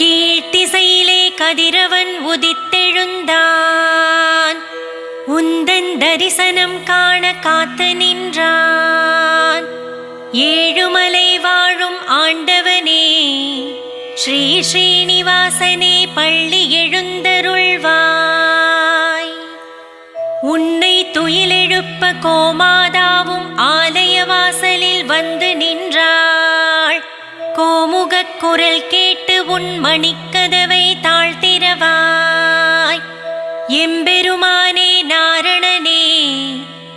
கீழ்த்திசையிலே கதிரவன் உதித்தெழுந்தான். உந்தன் தரிசனம் காண காத்து நின்றான். ஏழுமலை வாழும் ஆண்டவனே, ஸ்ரீ ஸ்ரீனிவாசனே, பள்ளி எழுந்தருள்வாய். உன்னை துயிலெழுப்ப கோமாதாவும் ஆலய வாசலில் வந்து நின்றாள். கோமுகக் குரல் கேட்டு உன் மணிக்கதவை தாழ்த்திரவாய். எம்பெருமானே நாரணனே,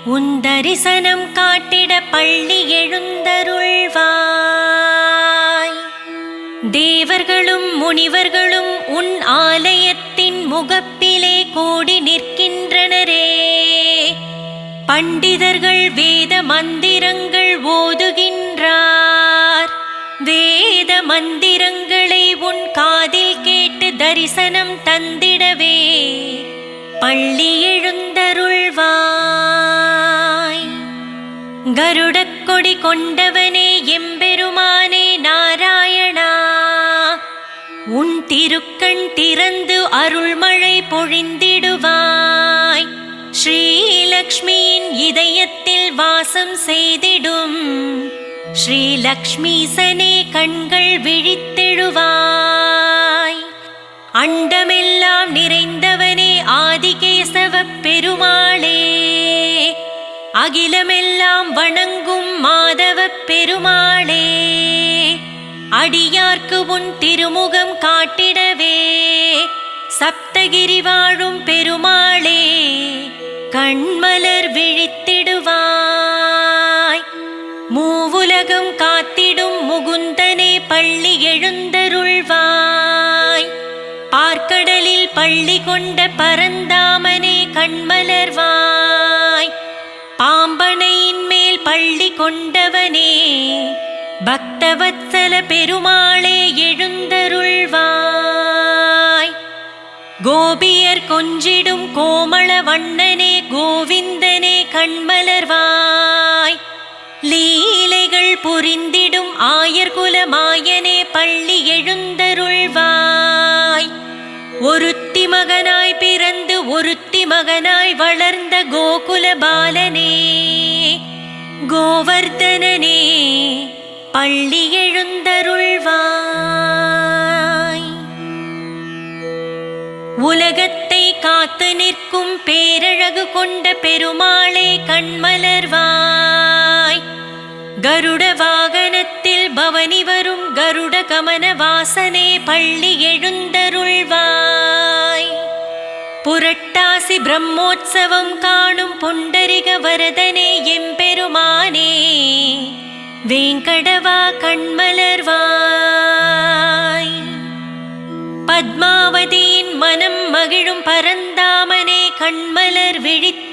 உன் தரிசனம் காட்டிட பள்ளி எழுந்தருள்வாய். தேவர்களும் முனிவர்களும் உன் ஆலயத்தின் முகப்பிலே கூடி நிற்கின்றனரே. பண்டிதர்கள் வேத மந்திரங்கள் ஓதுகின்றார். வேத மந்திரங்களை உன் காதில் கேட்டு தரிசனம் தந்திடவே பள்ளி எழுந்தருள்வாய். கருடக் கொடி கொண்டவனே, எம்பெருமானே நாராயணா, உன் திருக்கண் திறந்து அருள்மழை பொழிந்திடுவாய். ஸ்ரீலக்ஷ்மியின் இதயத்தில் வாசம் செய்திடும் ஸ்ரீலக்ஷ்மீசனே, கண்கள் விழித்தெழுவாய். அண்டமெல்லாம் நிறைந்தவனே, ஆதிகேசவ பெருமாளே, அகிலமெல்லாம் வணங்கும் மாதவ பெருமாளே, அடியார்க்கு உன் திருமுகம் காட்டிடவே சப்தகிரி வாழும் பெருமாளே, கண்மலர் விழித்திடுவாய். மூவுலகம் காத்திடும் முகுந்தனே, பள்ளி எழுந்தருள்வாய். பார்க்கடலில் பள்ளி கொண்ட பரந்தாமனே, கண்மலர்வாய். பாம்பனையின் மேல் பள்ளி கொண்டவனே, பக்தவத்சல பெருமாளே, எழுந்தருள்வாய். கோபியர் கொஞ்சிடும் கோமள வண்ணனே, கோவிந்தனே, கண்மலர்வாய். லீலைகள் புரிந்திடும் ஆயர்குல மாயனே, பள்ளி எழுந்தருள்வாய். ஒருத்தி மகனாய் பிறந்து ஒருத்தி மகனாய் வளர்ந்த கோகுல பாலனே, கோவர்தனனே, பள்ளி எழுந்தருள்வாய். உலகத்தை காத்து நிற்கும் பேரழகு கொண்ட பெருமாளே, கண்மலர்வாய். கருட வாகனத்தில் பவனி வரும் கருட கமன வாசனே, பள்ளி எழுந்தருள்வாய். புரட்டாசி பிரம்மோற்சவம் காணும் புண்டரிக வரதனே, எம்பெருமானே, வேங்கடவா, கண்மலர்வாய். பத்மாவதியின் மனம் மகிழும் பரந்தாமனே, கண்மலர் விழித்திடுவாய்.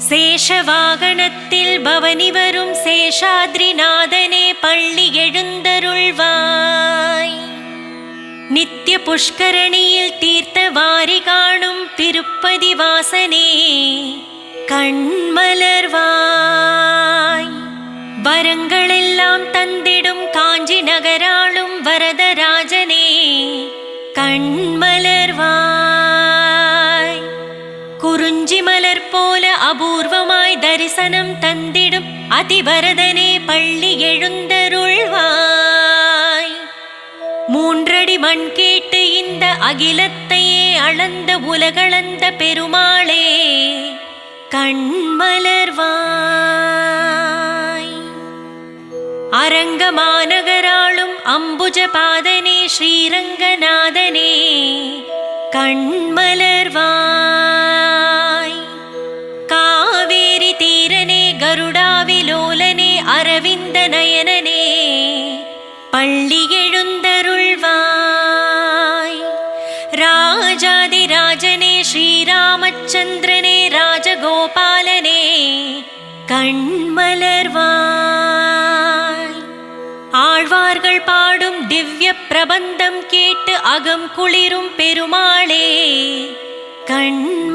சேஷவாகனத்தில் பவனி வரும் சேஷாத்ரிநாதனே, பள்ளி எழுந்தருள்வாய். நித்திய புஷ்கரணியில் தீர்த்த வாரி காணும் திருப்பதி வாசனே, கண்மலர்வாய். வரங்களெல்லாம் தந்திடும் காஞ்சி நகராளும் வரதராஜனே, கண்மலர்வாய். குறிஞ்சி மலர் போல அபூர்வமாய் தரிசனம் தந்திடும் அதிவரதனே, பள்ளி எழுந்தருள்வாய். மூன்றடி மண் கேட்டு இந்த அகிலத்தையே அளந்த உலகளந்த பெருமாளே, கண்மலர்வாய். அரங்க மாநகராளும் அம்புஜ பாதனே, ஸ்ரீரங்கநாதனே, கண்மலர்வாய். காவேரி தீரனே, கருடாவிலோலனே, அரவிந்த நயனனே, பள்ளி எழுந்தருள்வாய். ராஜாதிராஜனே, ஸ்ரீராமச்சந்திரனே, ராஜகோபாலனே, கண்மலர்வாய். ஆழ்வார்கள் பாடும் திவ்ய பிரபந்தம் கேட்டு அகம் குளிரும் பெருமாளே கண்மலர்வாய்.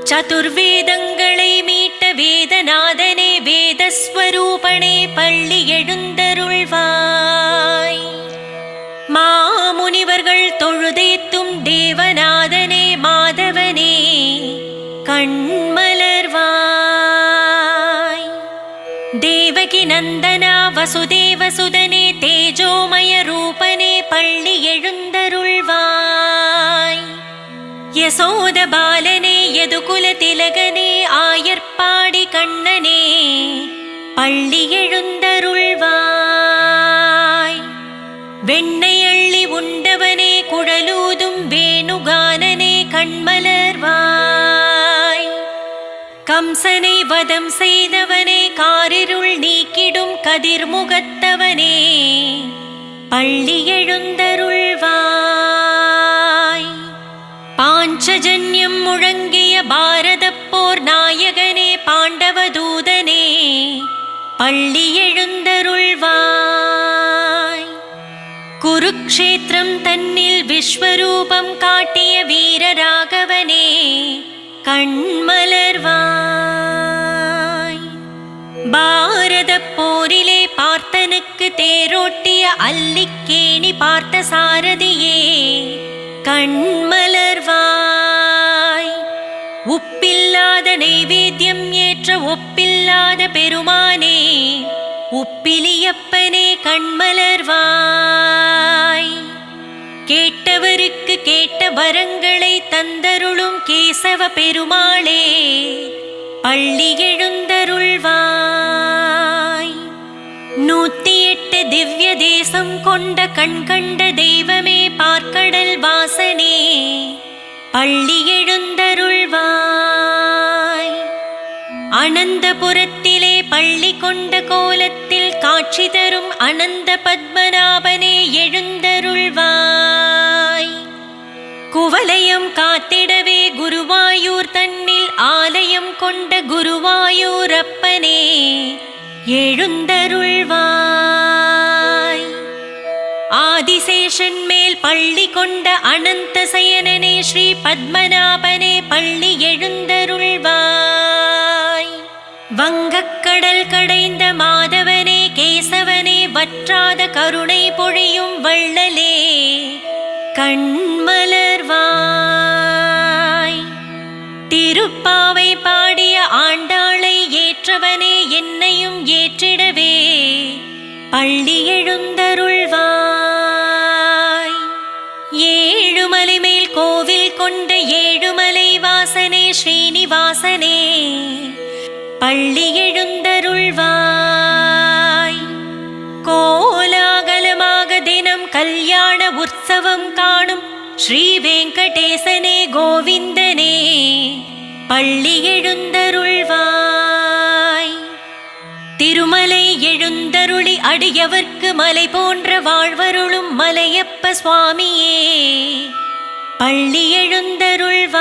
சதுர்வேதங்களை மீட்ட வேதநாதனே வேதஸ்வரூபனே பள்ளி எழுந்தருள்வாய். மாமுனிவர்கள் தொழுதேத்தும் தேவநாதனே மாதவனே கண்மலர்வாய். தேவகி நந்தனா வசுதேவசுதனே தேஜோமய ரூபனே பள்ளி எழுந்தருள்வாய். யசோத பாலனே யதுகுல திலகனே ஆயர்பாடி கண்ணனே பள்ளி எழுந்தருள்வாய். வெண்ணை அள்ளி உண்டவனே குழலூதும் வேணுகானனே கண்மலர்வாய். கம்சனை வதம் செய்தவனே காரிருள் நீக்கிடும் கதிர்முகத்தவனே பள்ளி எழுந்தருள்வாய். பாஞ்சஜன்யம் முழங்கிய பாரதப் போர் நாயகனே பாண்டவதூதனே பள்ளி எழுந்தருள்வாய். குருக்ஷேத்திரம் தன்னில் விஸ்வரூபம் காட்டிய வீரராகவனே கண்மலர்வாய். பாரதப் போரிலே பார்த்தனுக்கு தேரோட்டிய அல்லிக்கேணி பார்த்த சாரதியே கண்மலர்வாய். உப்பில்லாத நைவேத்தியம் ஏற்ற ஒப்பில்லாத பெருமானே உப்பிலியப்பனே கண்மலர்வாய். கேட்டவருக்கு கேட்ட வரங்களை தந்தருளும் கேசவ பெருமாளே பள்ளி எழுந்தருள்வாய். 108 திவ்ய தேசம் கொண்ட கண் கண்ட தெய்வமே பார்க்கடல் வாசனே பள்ளி எழுந்தருள்வாய். அனந்தபுரத்திலே பள்ளி கொண்ட கோலத்தில் காட்சி தரும் அனந்த பத்மநாபனே எழுந்தருள்வாய். குவலயம் காத்திடவே குருவாயூர் தன்னில் ஆலயம் கொண்ட குருவாயூரப்பனே எழுந்தருள்வாய். ஆதிசேஷன் மேல் பள்ளி கொண்ட அனந்த சயனனே ஸ்ரீ பத்மநாபனே பள்ளி எழுந்தருள்வாய். வங்கக்கடல் கடைந்த மாதவனே கேசவனே வற்றாத கருணை பொழியும் வள்ளலே கண்மலர்வாய். திருப்பாவை பாடிய ஆண்டாளை ஏற்றவனே என்னையும் ஏற்றிடவே பள்ளி எழுந்தருள்வாய். ஏழுமலை மேல் கோவில் கொண்ட ஏழுமலை வாசனே ஸ்ரீனிவாசனே பள்ளி எழுந்தருள்வாய். கோலாகலமாக தினம் கல்யாண உற்சவம் காணும் ஸ்ரீ வெங்கடேசனே கோவிந்தனே பள்ளி எழுந்தருள்வாய். திருமலை எழுந்தருளி அடியவர்க்கு மலை போன்ற வாழ்வருளும் மலையப்ப சுவாமியே பள்ளி எழுந்தருள்வாய்.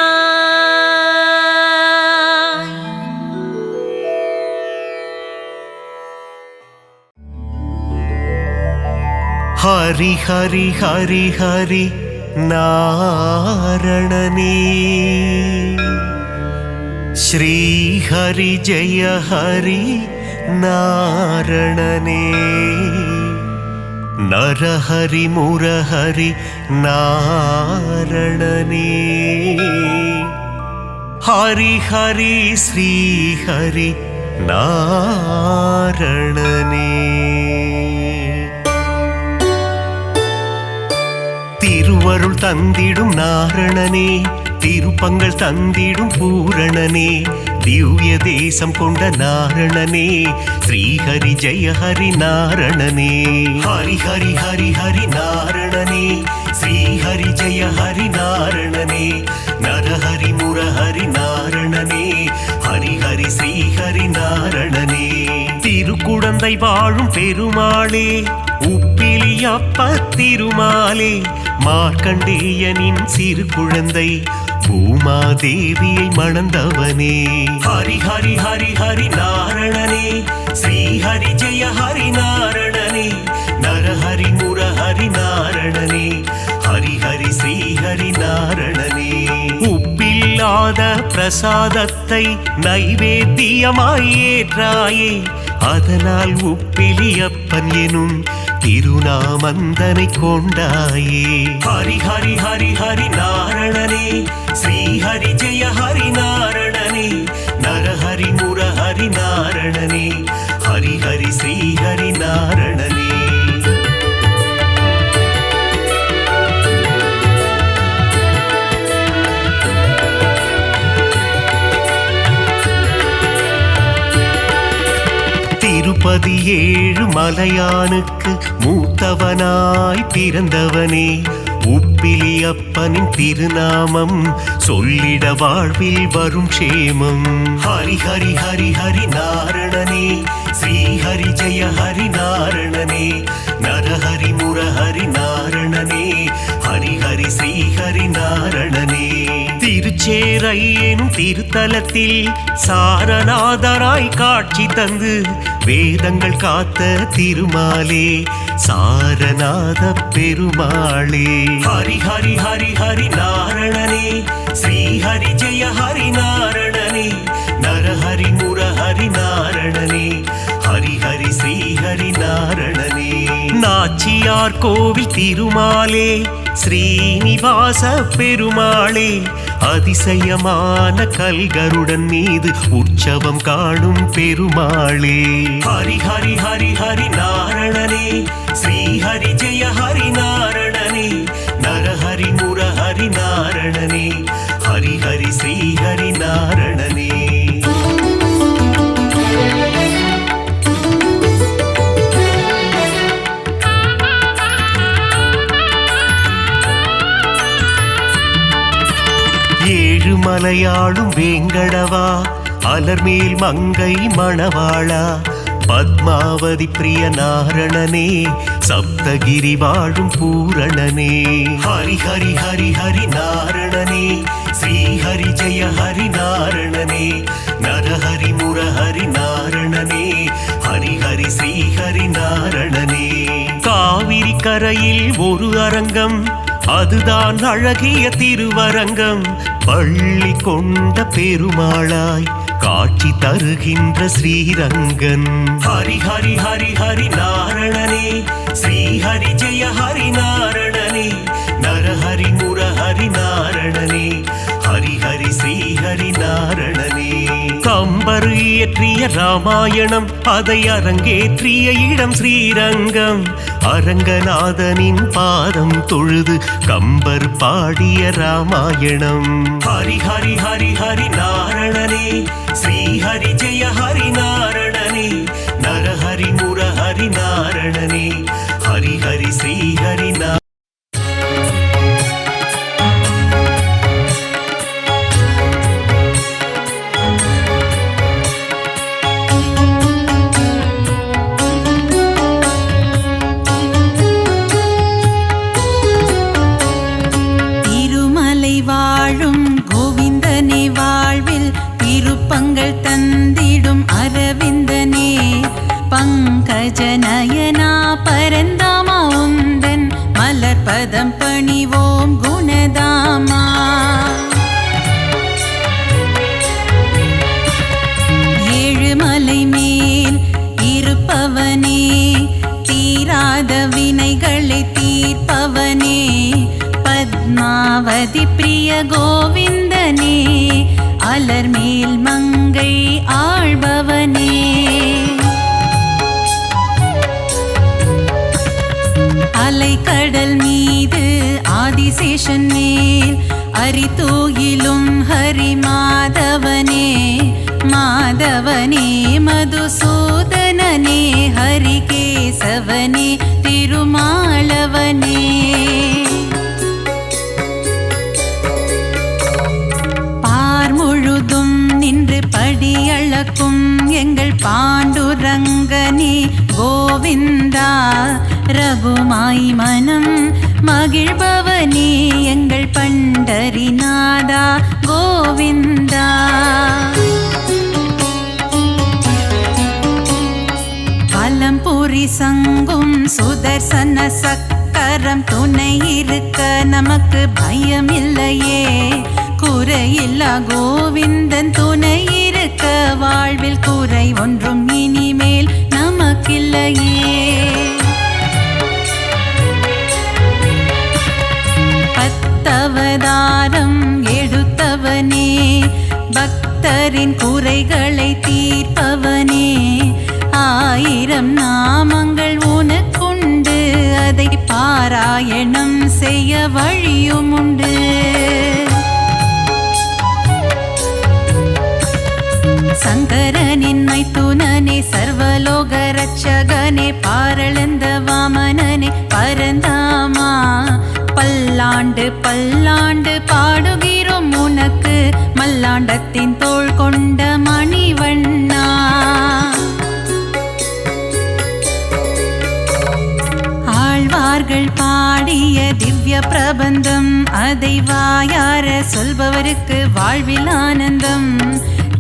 ஹரி ஹரி ஹரி ஹரி நாரணனே ஸ்ரீ ஹரி ஜெய ஹரி நாரணனே நரஹரி முரஹரி நாரணனே ஹரி ஹரி ஸ்ரீ ஹரி நாரணனே. திருவருள் தந்திடும் நாரணனே திருப்பங்கள் தந்திடும் பூரணனே திவ்ய தேசம் கொண்ட நாரணனே ஸ்ரீஹரி ஜெய ஹரி நாரணனே. ஹரி ஹரி ஹரி ஹரி நாரணனே ஸ்ரீஹரி ஜெய ஹரி நாரணனே நரஹரி முரஹரி நாரணனே ஹரி ஹரி ஸ்ரீஹரி நாரணனே. திருக்குடந்தை வாழும் பெருமாளே உப்பிலியப்ப திருமாலே மார்க்கண்டேயனின் சிறு குழந்தை பூமாதேவியை மணந்தவனே. ஹரி ஹரி ஹரி ஹரி நாரணனே, ஸ்ரீஹரி ஜெய ஹரி நாரணனே, நரஹரி முரஹரி நாரணனே, ஹரி ஹரி ஸ்ரீஹரி நாரணனே. உப்பில்லாத பிரசாதத்தை நைவேத்தியமாய் ஏற்றாயே, அதனால் உப்பிலியப்பன் எனும் திருநாமந்தனை கொண்டாயே. ஹரி ஹரி ஹரி ஹரி நாரணனே, ஸ்ரீஹரி ஜெய ஹரி நாரணனே, நரஹரி முரஹரி நாரணனே, ஹரி ஹரி ஸ்ரீஹரி நாரணனே. திருப்பதி ஏழு மலையானுக்கு மூத்தவனாய் பிறந்தவனே, உப்பிலியப்பனின் திருநாமம் சொல்லிட வாழ்வில் வரும் க்ஷேமம். ஹரி ஹரி ஹரி ஹரி நாரணனே, ஸ்ரீஹரி ஜெய ஹரி நாரணனே, நரஹரி முரஹரி நாரணனே, ஹரி ஹரி ஸ்ரீஹரி நாரணனே. திருச்சேரை எனும் திருத்தலத்தில் சாரநாதராய் காட்சி தந்து வேதங்கள் காத்த திருமாலே, சாரநாத பெருமாளே. ஹரி ஹரி ஹரி ஹரி நாரணனே, ஸ்ரீஹரி ஜெய ஹரி நாரணனே, நரஹரி முரஹரி நாரணனே, ஹரி ஹரி ஸ்ரீஹரி நாரணனே. நாச்சியார் கோவில் திருமாலே, ஸ்ரீனிவாச பெருமாளே, அதிசயமான கல்கருடன் மீது உற்சவம் காணும் பெருமாளே. ஹரி ஹரி ஹரி ஹரி நாரணனே, ஸ்ரீஹரி ஜெய ஹரி நாரணனே, நரஹரி முரஹரி நாரணனே, ஹரி ஹரி ஸ்ரீஹரி நாரணனே. ஏழு மலையாளும் வேங்கடவா, அலர்மேல் மங்கை மணவாளா, பத்மாவதி பிரிய நாரணனே, சப்தகிரி வாழும் பூரணனே. ஹரி ஹரி ஹரி ஹரி நாரணனே, ஸ்ரீஹரி ஜெய ஹரி நாரணனே, நரஹரி முரஹரி நாரணனே, ஹரி ஹரி ஸ்ரீஹரி நாரணனே. காவிரி கரையில் ஒரு அரங்கம், அதுதான் அழகிய திருவரங்கம், பள்ளி கொண்ட பெருமாளாய் காட்சி தருகின்ற ஸ்ரீரங்கன். ஹரி ஹரி ஹரி ஹரி நாரணனே, ஸ்ரீஹரி ஜெய ஹரி நாரணனே, நரஹரி முரஹரி நாரணனே, ஹரி ஹரி ஸ்ரீஹரி நாரணனே. கம்பர் இயற்றிய ராமாயணம், அதை அரங்கேற்றிய இடம் ஸ்ரீரங்கம், அரங்கநாதனின் பாதம் தொழுது கம்பர் பாடிய ராமாயணம். ஹரி ஹரி ஹரி ஹரி நாரணனே, ஸ்ரீஹரி ஜெய ஹரி நாரணனே, நரஹரி முரஹரி நாரணனே, ஹரி ஹரி ஸ்ரீஹரி நாரணனே. வாழும் கோவிந்தனே, வாழ்வில் திருப்பங்கள் தந்திடும் அரவிந்தனே, பங்கஜநயனா பரந்தாமா, உந்தன் மலர்பதம் பணிவோம் குணதாமா. ஏழுமலை மேல் இருப்பவனே, தீராத வினைகளை தீர்ப்பவனே, பத்மாவதி பிரிய கோவிந்தனே, அலர்மேல் மங்கை ஆள்பவனே. அலைக்கடல் மீது ஆதிசேஷன் மேல் அரிதூயிலும் ஹரி மாதவனே, மாதவனே மதுசூதனனே, ஹரிகேசவனே திருமாலவனே. முழுதும் நின்று படியளக்கும் எங்கள் பாண்டுரங்கனே கோவிந்தா, ரகுமாய் மனம் மகிழ்பவனே எங்கள் பண்டரிநாதா கோவிந்தா. பலம்புரி சங்கும் சுதர்சன சக்கரம் துணை இருக்க நமக்கு பயம் இல்லையே. குறையில்லா கோவிந்தன் துணை இருக்க வாழ்வில் குறை ஒன்றும் இனிமேல் நமக்கில்லையே. பத்தவதாரம் எடுத்தவனே பக்தரின் குறைகளை தீர்ப்பவனே. 1000 நாமங்கள் உனக்குண்டு, அதை பாராயணம் செய்ய வழியும் உண்டு. சங்கரனின் மைத்துனனே சர்வலோக ரட்சகனே பாரளந்த வாமனனே பரந்தாமா. பல்லாண்டு பல்லாண்டு பாடுகிறோம் உனக்கு மல்லாண்டத்தின் தோள் கொண்ட மணிவண்ணா. ஆழ்வார்கள் பாடிய திவ்ய பிரபந்தம், அதை வாயார சொல்பவருக்கு வாழ்வில் ஆனந்தம்.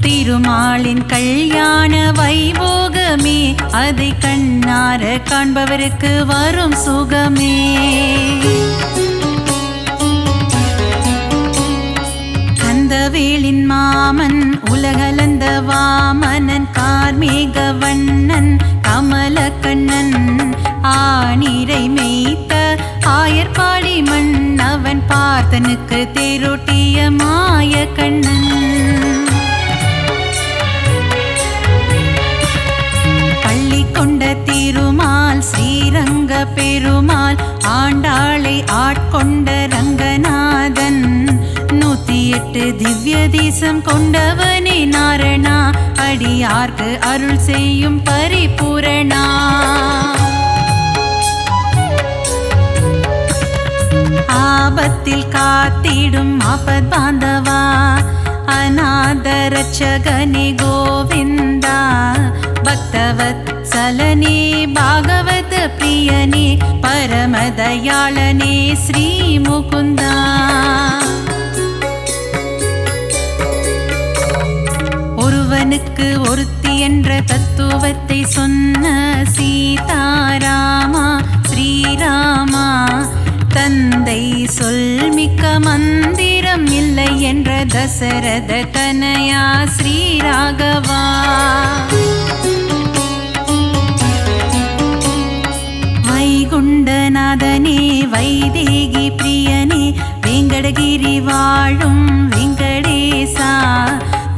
திருமாலின் கல்யாண வைபோகமே, அதை கண்ணார காண்பவருக்கு வரும் சுகமே. கந்தவேலின் மாமன் உலகளந்த வாமனன் கார்மேக வண்ணன் கமலக்கண்ணன். ஆனிரை மேய்த்த ஆயர்பாடி மன்னவன் பார்த்தனுக்கு தேரோட்டிய மாய கண்ணன். கொண்ட திருமால் ஸ்ரீரங்க பெருமாள் ஆண்டாளை ஆட்கொண்ட ரங்கநாதன். 108 திவ்ய தேசம் கொண்டவனே நாரணா, அடியார்க்கு அருள் செய்யும் பரிபூரணா. ஆபத்தில் காத்திடும் ஆபத் பாந்தவா, அநாத ரட்சகனே கோவிந்தா. பக்தவத்சலனே பாகவத பிரியனே பரமதயாளனே ஸ்ரீ முகுந்தா. ஒருவனுக்கு ஒருத்தி என்ற தத்துவத்தை சொன்ன சீதாராமா ஸ்ரீராமா. தந்தை சொல்மிக்க மந்திரம் இல்லை என்ற தசரத தனயா ஸ்ரீராகவா. வைகுண்டநாதனே வைதேகி பிரியனே வெங்கடகிரி வாழும் வெங்கடேசா.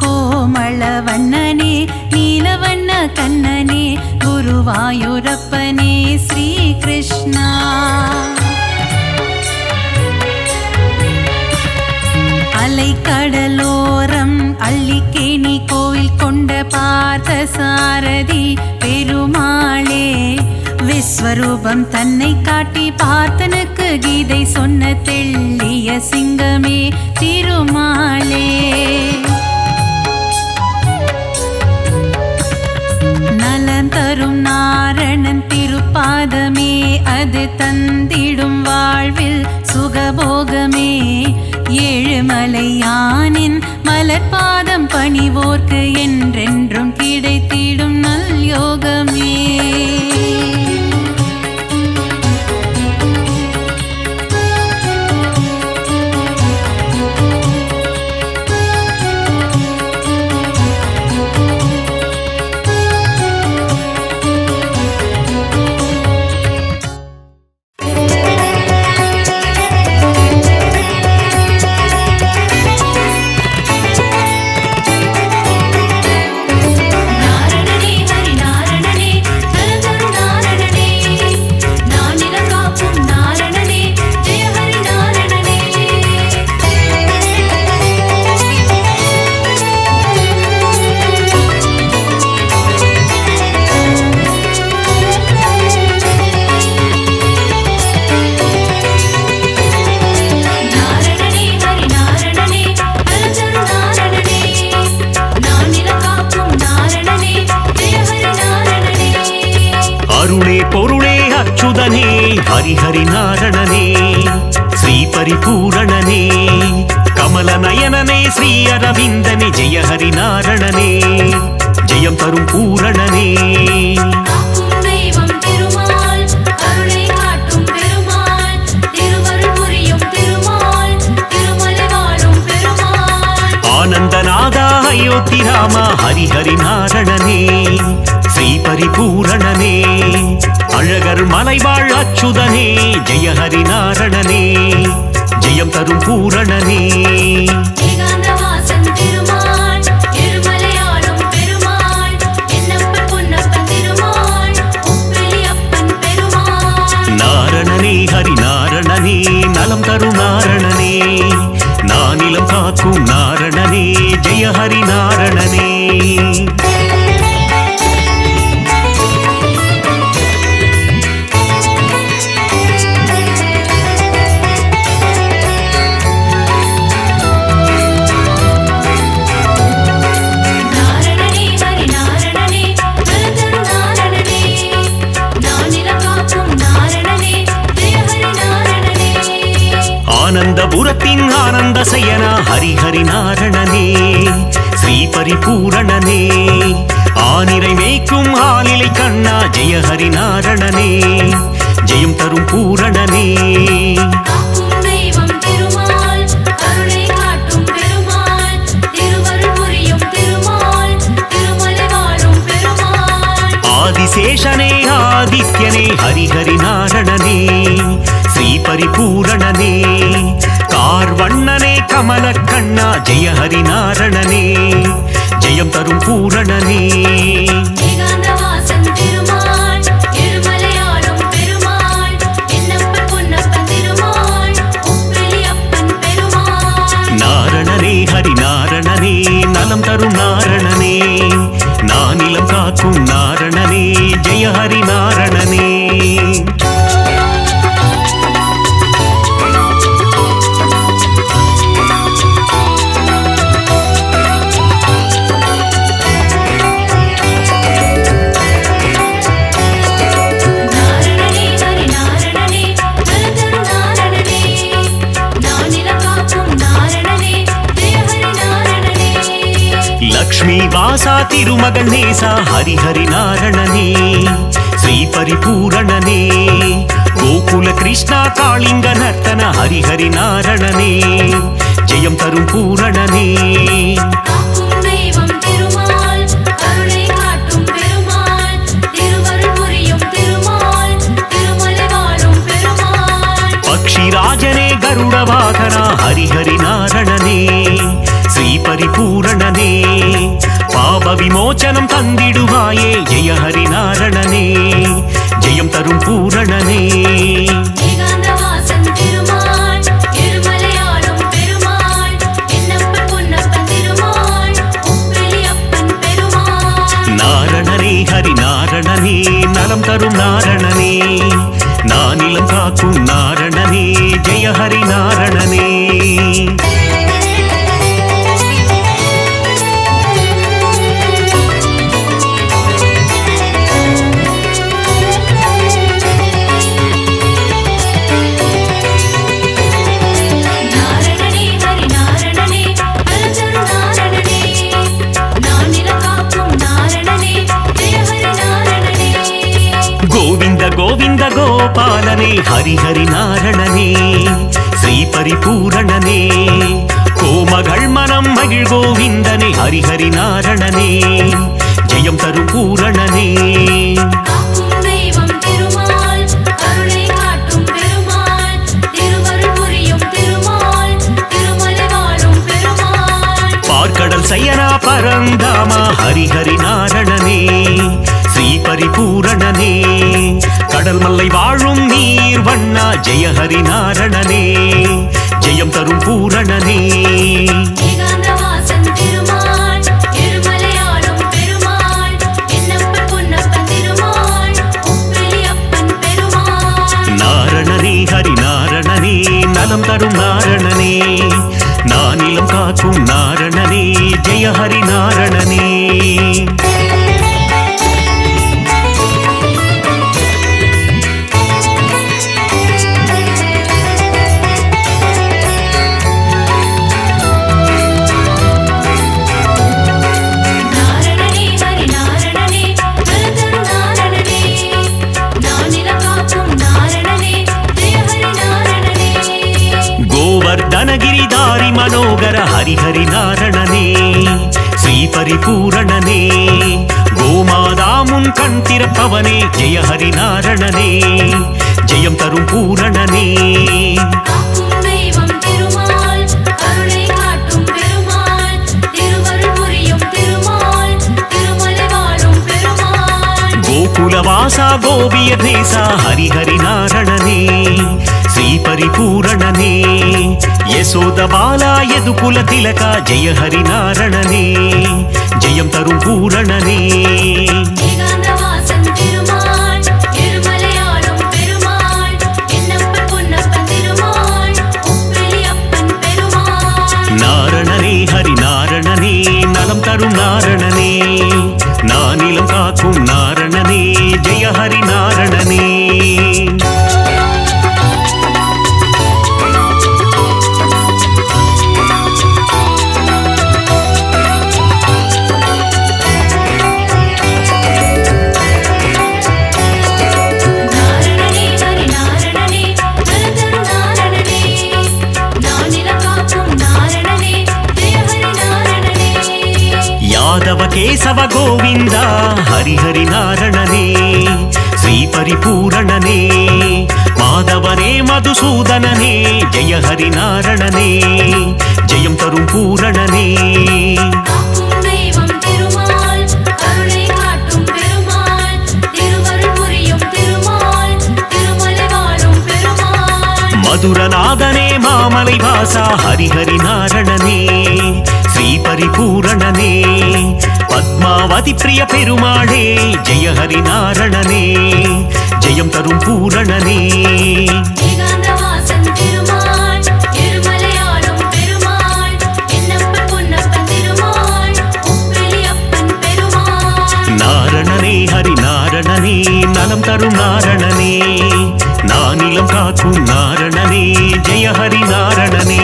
கோமள வண்ணனே நீலவண்ண கண்ணனே குருவாயூரப்பனே ஸ்ரீ கிருஷ்ணா. அலைக்கடலோரம் அள்ளிக்கேணி கோவில் கொண்ட பார்த்த சாரதி பெருமாளே. விஸ்வரூபம் தன்னை காட்டி பார்த்தனுக்கு கீதை சொன்ன தெள்ளிய சிங்கமே திருமாலே. நலம் தரும் நாரணன் திருப்பாதமே, அது தந்திடும் வாழ்வில் சுகபோகமே. ஏழுமலையானின் மலர்பாதம் பணிவோர்க்கு என்றென்றும் கிடைத்திடும் நல் யோகமே. பொருளே அச்சுதனே ஹரிஹரி நாரணனே. ಪರಿಪೂರಣನೇ ಕಮಲ ನಯನನೇ ಶ್ರೀ ಅರವಿಂದನೇ ಜಯ ಹರಿನಾರಣನೇ ஜெயம் தரும் பூரணனே ஆனந்தநாதா அயோத்தி ராமா ஹரிஹரி நாரணனே ஸ்ரீ பரிபூரணனே அழகர் மலைவாழ் அச்சுதனே ஜெய ஹரி நாரணனே ஜெயம் தரும் பூரணனே நாரணனே ஹரி நாரணனே நலம் தரும் நாரணனே நானிலம் காக்கும் நாரணனே ஜெய ஹரி நாரணனே ஆனந்தபுரத்தின் ஆனந்த சயனா ஹரிஹரி நாரணனே ஸ்ரீ பரிபூரணனே ஆனிரை மேய்க்கும் ஆலிலை கண்ணா ஜெய ஹரி நாரணனே ஜெயம் தரும் பூரணனே ஆதிசேஷனே ஆதித்யனே ஹரிஹரி நாரணனே ஸ்ரீ பரிபூரணனே கார்வண்ணனே கமல கண்ணா ஜெய ஹரி நாரணனே ஜெயம் தரும் பூரணனே நாரணனே ஹரி நாரணனே நலம் தரும் நாரணனே நானிலம் காக்கும் நாரணனே ஜெய ஹரி நாரணனே லக்ஷ்மி வாசா திருமகன் நேசா ஹரிஹரி நாரணனே ஸ்ரீ பரிபூரணனே கோகுல கிருஷ்ணா காளிங்க நர்த்தன ஹரிஹரி நாரணனே ஜெயம் தரும் பூரணனே பக்ஷிராஜனே கருட வாகனா ஹரிஹரி நாரணனே ஸ்ரீ பரிபூரணனே பாப விமோச்சனம் தந்திடுவாயே ஜெய ஹரி நாரணனே ஜெயம் தரும் பூரணனே நாரணனே ஹரி நாரணனே நலம் தரும் நாரணனே நானிலம் காக்கும் நாரணனே ஜெய ஹரி நாரணனே கோவிந்த கோபாலனே ஹரிஹரி நாரணனே ஸ்ரீ பரிபூரணனே கோமகள் மனம் மகிழ் கோவிந்தனே ஹரிஹரி நாரணனே ஜெயம் தரும் பூரணனே பார்க்கடல் சயனா பரந்தாமா ஹரிஹரி நாரணனே ஸ்ரீ பரிபூரணனே கடல் மல்லை வாழும் நீர் வண்ணா ஜெய ஹரி நாரணனே ஜெயம் தரும் பூரணனே நாரணனே ஹரி நாரணனே நலம் தரும் நாரணனே நானிலம் காக்கும் நாரணனே ஜெய ஹரி நாரணனே ஹரிஹரி நாரணனே ஸ்ரீ பரிபூரணனே கோமாதாமுன் கண் திறப்பவனே ஜெய ஹரி நாரணனே ஜெயம் தரும் பூரணனே கோகுலவாசா கோபிய தேசா ஹரிஹரி நாரணனே ஸ்ரீ பரிபூரணனே யசோத பாலா யதுகுல திலகா ஜெய ஹரி நாரணனே ஜெயம் தரும் பூரணனே நாரணனே ஹரி நாரணனே நலம் தரும் நாரணனே நானிலம் காக்கும் நாரணனே ஜெய ஹரி நாரணனே யாதவ கேசவ கோவிந்தா ஹரிஹரி நாரணனே ஸ்ரீ பரிபூரணனே மாதவனே மதுசூதனனே ஜெய ஹரி நாரணனே ஜெயம் தரும் பூரணனே மதுரநாதனே மாமலை வாசா ஹரிஹரி நாரணனே ஸ்ரீ பரிபூரணனே பத்மாவதி பிரிய பெருமாளே ஜெய ஹரி நாரணனே ஜெயம் தரும் பூரணனே நாரணனே ஹரி நாரணனே நலம் தரும் நாரணனே நானிலம் காக்கும் நாரணனே ஜெய ஹரி நாரணனே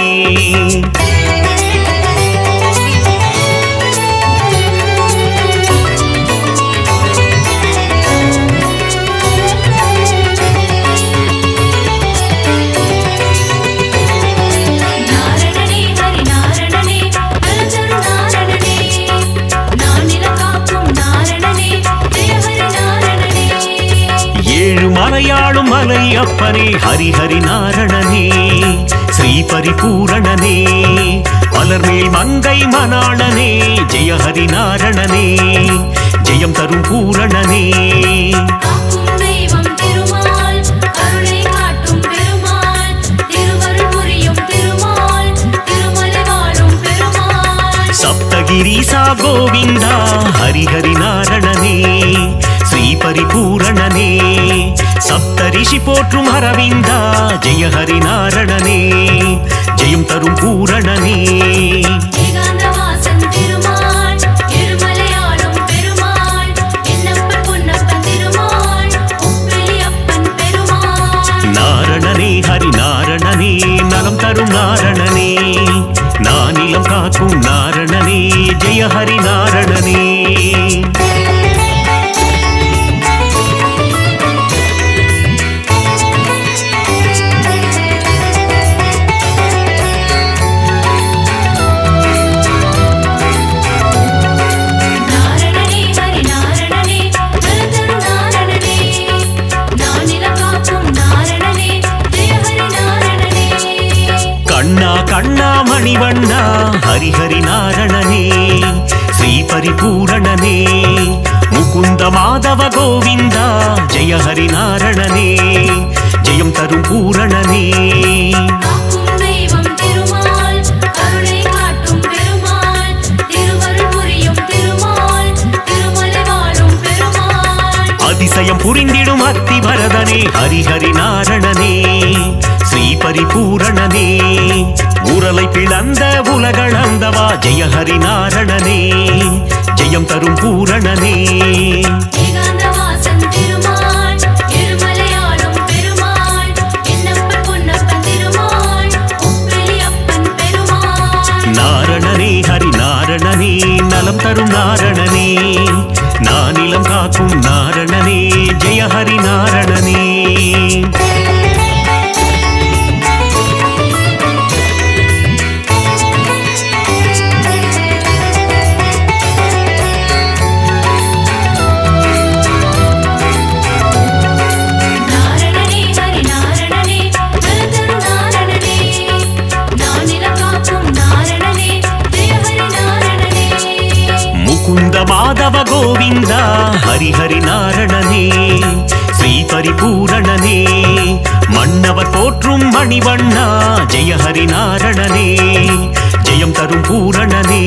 மலையாளும் மலை அப்பனே ஹரிஹரி நாரணனே ஸ்ரீ பரிபூரணனே மலர்மேல் மங்கை மணாளனே ஜெய ஹரி நாரணனே ஜெயம் தரும் பூரணனே சப்தகிரீசா கோவிந்தா ஹரிஹரி நாரணனே ஸ்ரீ பரிபூரணனே சப்தரிஷி போற்றும் அரவிந்தா ஜெய ஹரி நாரணனே ஜெயம் தரும் பூரணனே நாரணனே ஹரி நாரணனே நலம் தரும் நாரணனே நானிலம் காக்கும் நாரணனே ஜெய ஹரி நாரணனே நாரணனே. 「 நாரணனே. நாரணனே. நாரணனே. நாரணனே. நாரணனே. நாரணனே. நாரணனே. நாரணனே. நாரணனே. நாரணனே. நாரணனே. நாரணனே. நாரணனே. நாரணனே. ஜெய ஹரி நாரணனே ஸ்ரீ பரிபூரணனே கண்ணா கண்ணா மணிவண்ணா ஹரிஹரி நாரணனே ஸ்ரீ பரிபூரணனே முகுந்த மாதவ கோவிந்தா ஜெய ஹரி நாரணனே ஜெயம் தரும் பூரணனே அதிசயம் புரிந்திடும் அத்தி வரதனே ஹரிஹரி நாரணனே ஸ்ரீ பரிபூரணனே உரலை பிளந்த உலகளந்தவா ஜெய ஹரி நாரணனே ஜெயம் தரும் பூரணனே நாரணனே ஹரி நாரணனே நலம் தரும் நாரணனே நானிலம் காக்கும் நாரணனே ஜெய ஹரி நாரணனே மாதவ கோவிந்தா ஹரிஹரி நாரணனே ஸ்ரீ பரிபூரணனே மன்னவர் போற்றும் மணிவண்ணா ஜெய ஹரி நாரணனே ஜெயம் தரும் பூரணனே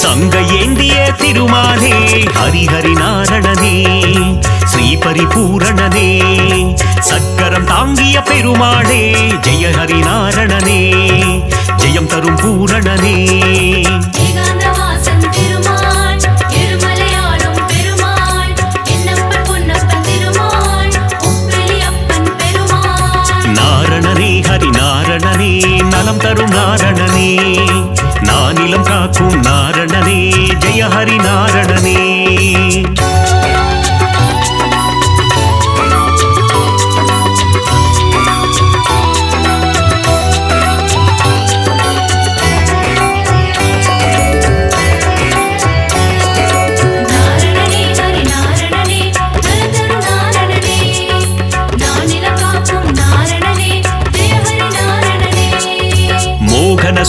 சங்க ஏந்திய திருமாலே ஹரிஹரி நாரணனே ஸ்ரீ பரிபூரணனே சக்கரம் தாங்கிய பெருமாளே ஜெய ஹரி நாரணனே ஜெயம் தரும் பூரணனே நாரணனே ஹரி நாரணனே நலம் தரும் நாரணனே நானிலம் காக்கும் நாரணனே ஜெய ஹரி நாரணனே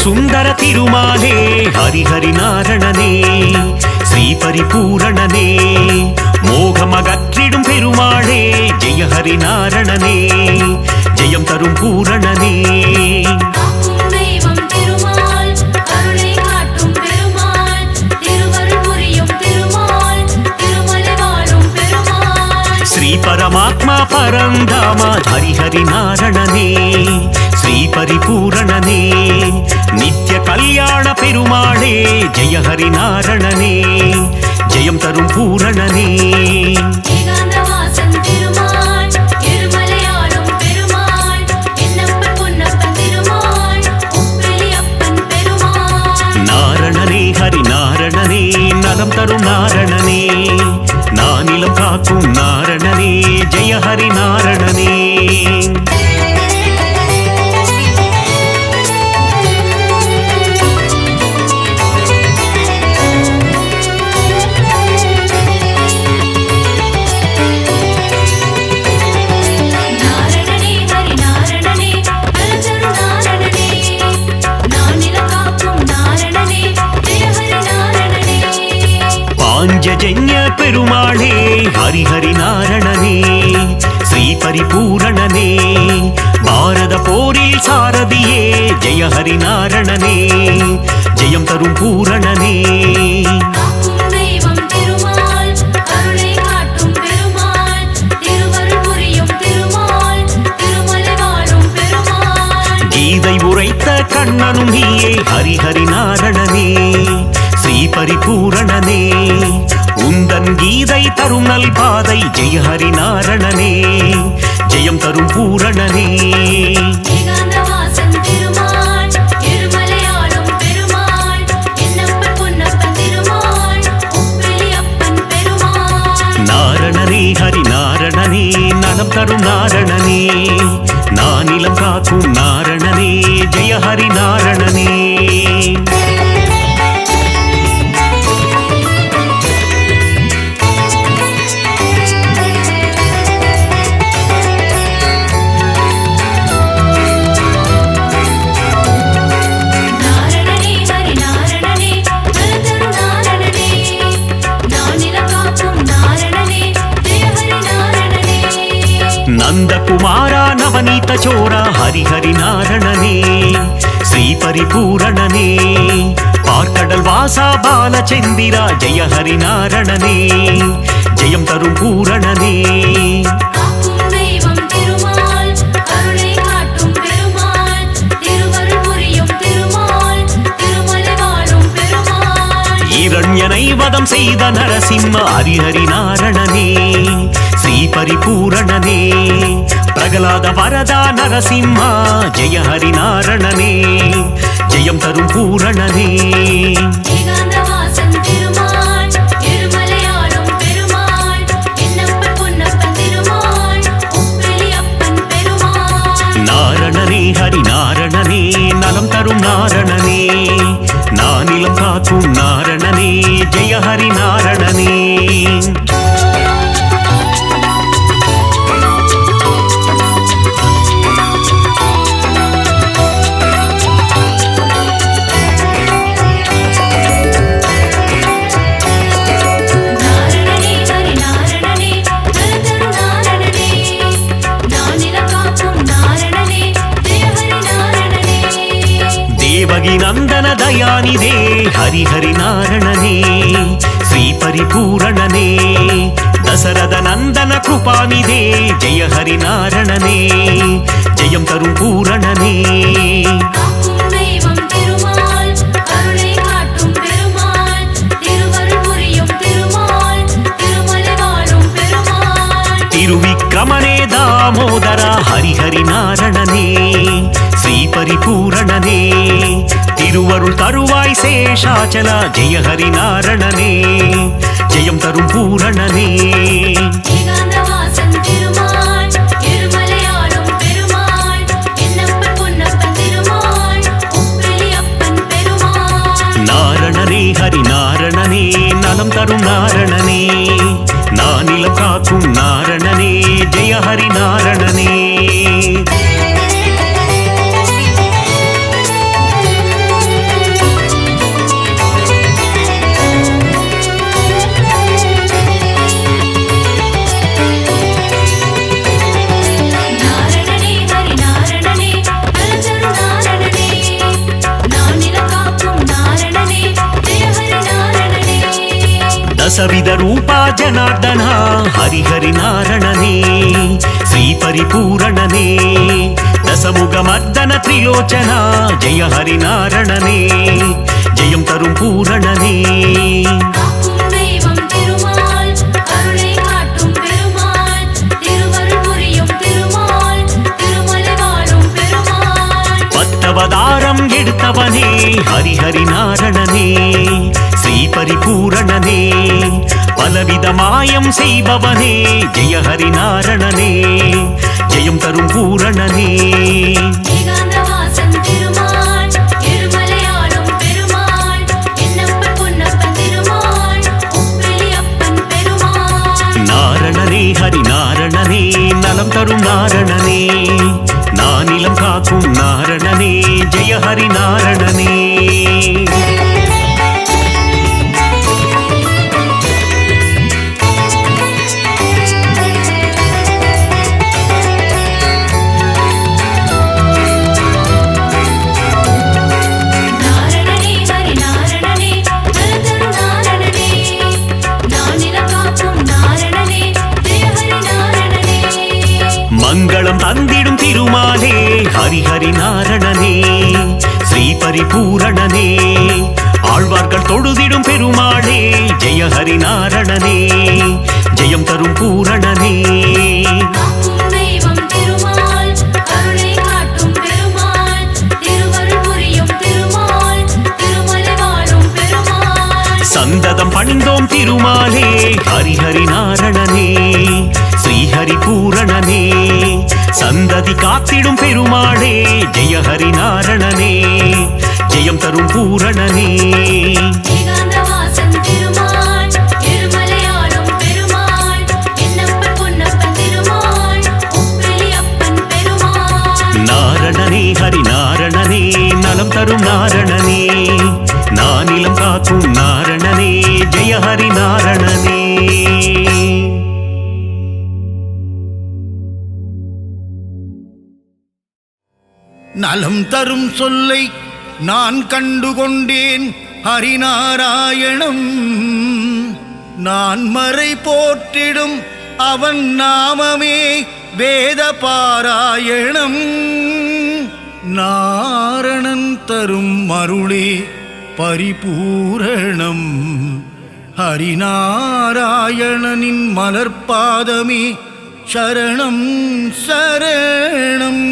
சுந்தர திருமாலே ஹரிஹரி நாரணனே ஸ்ரீ பரிபூரணனே மோகமகற்றிடும் பெருமாளே ஜெய ஹரி நாரணனே ஜெயம் தரும் பூரணனே ஸ்ரீ பரமாத்மா பரந்தாமா ஹரிஹரி நாரணனே ஸ்ரீ பரிபூரணனே நித்ய கல்யாண பெருமாளே ஜெய ஹரி நாரணனே ஜெயம் தரும் பூரணனே நாரணனே ஹரி நாரணனே நலம் தரும் நாரணனே நானிலம் காக்கும் நாரணனே ஜெய ஹரி நாரணனே பாஞ்சஜன்ய பெருமாளே ஹரிஹரி நாரணனே ஸ்ரீ பரிபூரணனே பாரத போரில் சாரதியே ஜெய ஹரி நாரணனே ஜெயம் தரும் பூரணனே கீதை உரைத்த கண்ணனும் நீயே ஹரிஹரி நாரணனே ஸ்ரீ பரிபூரணனே உந்தன் கீதை தரும் நல் பாதை ஜெய ஹரி நாரணனே ஜெயம் தரும் பூரணனே நாரணனே ஹரி நாரணனே நலம் தரும் நாரணனே நானிலம் காக்கும் நாரணனே ஜெய ஹரி நாரணனே நந்தகுமாரா நவநீத சோரா ஹரிஹரி நாரணனே ஸ்ரீ பரிபூரணனே பார்க்கடல் வாசா பாலச்சந்திரா ஜெய ஹரி நாரணனே ஜெயம் தரும் பூரணனே இரண்யனை வதம் செய்த நரசிம்ம ஹரிஹரி நாரணனே ஸ்ரீ பரிபூரணனே பிரகலாத வரதா நரசிம்மா ஜெய ஹரி நாரணனே ஜெயம் தரும் பூரணனே நாரணனே ஹரி நாரணனே நலம் தரும் நாரணனே நானிலம் காக்கும் நாரணனே ஜெய ஹரி நாரணனே ದಯಾನಿಧೇ ಹರಿಹರಿ ನಾರಣನೇ ಶ್ರೀ ಪರಿಪೂರಣನೇ ದಸರದ ನಂದನ ಕೃಪಾನಿಧೇ ಜಯ ಹರಿ ನಾರಣನೇ ஜெயம் தரும் பூரணனே திருவிக்கிரமனே தாமோதரா ஹரிஹரி நாரணனே ஸ்ரீ பரிபூரணனே திருவருள் தருவாய் சேஷாச்சலா ஜெய ஹரி நாரணனே ஜெயம் தரும் பூரணனே நாரணனே ஹரி நாரணனே நலம் தரும் நாரணனே நானிலம் காக்கும் நாரணனே ஜெய ஹரி நாரணனே दशविध रूपा जनार्दना हरिहरि नारणने श्री परिपूरणने दशमुखमर्दन त्रिलोचना जय हरि नारणने जयं तरुं पूरणने பத்தவதாரம் எடுத்தவனே ஹரிஹரி நாரணனே ஸ்ரீ பரிபூரணனே பலவித மாயம் செய்பவனே ஜெய ஹரி நாரணனே ஜெயம் தரும் பூரணனே நாரணனே ஹரி நாரணனே நலம் தரும் நாரணனே நானிலம் காக்கும் நாரணனே ஜெய ஹரி நாரணனே மங்களம் தந்திடும் திருமாலே ஹரிஹரி நாரணனே ஸ்ரீ பரிபூரணனே ஆழ்வார்கள் தொழுதிடும் பெருமாளே ஜெய ஹரி நாரணனே ஜெயம் தரும் பூரணனே சந்ததம் பணிந்தோம் திருமாலே ஹரிஹரி நாரணனே ஸ்ரீஹரி பூரணனே சந்ததி காத்திடும் பெருமாளே ஜெய ஹரி நாரணனே ஜெயம் தரும் பூரணனே நாரணனே ஹரி நாரணனே நலம் தரும் நாரணனே நானிலம் காக்கும் நாரணனே ஜெய ஹரி நாரணனே நலம் தரும் சொல்லை நான் கண்டுகொண்டேன் ஹரிநாராயணம் நான் மறை போற்றிடும் அவன் நாமமே வேத பாராயணம் நாரணன் தரும் அருளே பரிபூரணம் ஹரிநாராயணனின் மலர்பாதமே சரணம் சரணம்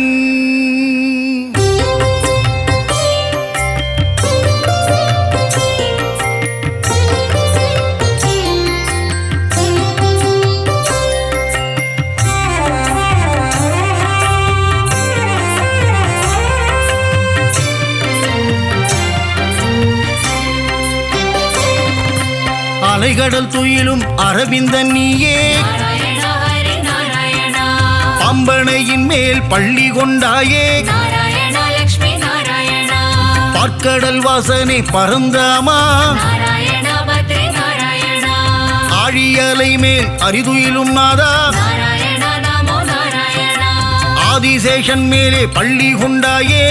அலைகடல் துயிலும் அரவிந்த நீயே பம்பனையின் மேல் பள்ளி கொண்டாயே பார்க்கடல் வாசனை பரந்தாமா ஆழியலை மேல் அரிதுயிலும் நாதா ஆதிசேஷன் மேலே பள்ளி கொண்டாயே